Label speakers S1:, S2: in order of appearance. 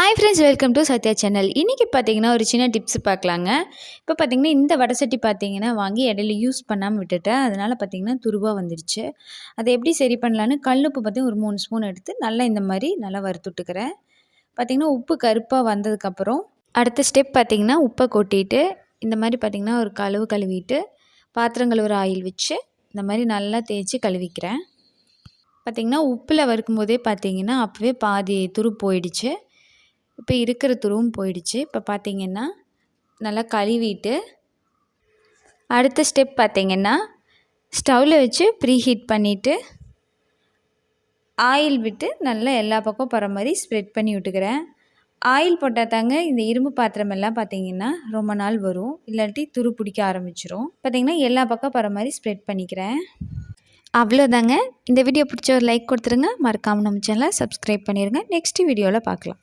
S1: Hi friends, welcome to Sathya channel. இன்றைக்கி பார்த்தீங்கன்னா ஒரு சின்ன டிப்ஸ் பார்க்கலாங்க. இப்போ பார்த்தீங்கன்னா இந்த வடை சட்டி பார்த்தீங்கன்னா வாங்கி இடையில யூஸ் பண்ணாமல் விட்டுட்டேன். அதனால் பார்த்தீங்கன்னா துருவா வந்துடுச்சு. அதை எப்படி சரி பண்ணலான்னு கல்லுப்பு பார்த்தீங்கன்னா ஒரு 3 ஸ்பூன் எடுத்து நல்லா இந்த மாதிரி நல்லா வறுத்துட்டுக்கிறேன். பார்த்தீங்கன்னா உப்பு கருப்பாக வந்ததுக்கப்புறம் அடுத்த ஸ்டெப் பார்த்தீங்கன்னா உப்பை கொட்டிட்டு இந்த மாதிரி பார்த்தீங்கன்னா ஒரு கழுவிட்டு பாத்திரம் கழுவுற ஆயில் வச்சு இந்த மாதிரி நல்லா தேய்ச்சி கழுவிக்கிறேன். பார்த்திங்கன்னா உப்பில் வறுக்கும்போதே பார்த்தீங்கன்னா அப்போவே பாதி துரு போயிடுச்சு. இப்போ இருக்கிற துருவும் போயிடுச்சு. இப்போ பார்த்திங்கன்னா நல்லா கழுவிட்டு அடுத்த ஸ்டெப் பார்த்திங்கன்னா ஸ்டவ்வில் வச்சு ப்ரீ ஹீட் பண்ணிவிட்டு ஆயில் விட்டு நல்லா எல்லா பக்கம் போகிற மாதிரி ஸ்ப்ரெட் பண்ணி விட்டுக்கிறேன். ஆயில் போட்டால் தாங்க இந்த இரும்பு பாத்திரம் எல்லாம் பார்த்திங்கன்னா ரொம்ப நாள் வரும், இல்லாட்டி துரு பிடிக்க ஆரம்பிச்சிரும். பார்த்திங்கன்னா எல்லா பக்கம் போகிற மாதிரி ஸ்ப்ரெட் பண்ணிக்கிறேன். அவ்வளோதாங்க. இந்த வீடியோ பிடிச்ச ஒரு லைக் கொடுத்துருங்க. மறக்காமல் நம்ம சேனலை சப்ஸ்கிரைப் பண்ணிடுங்க. நெக்ஸ்ட் வீடியோவில் பார்க்கலாம்.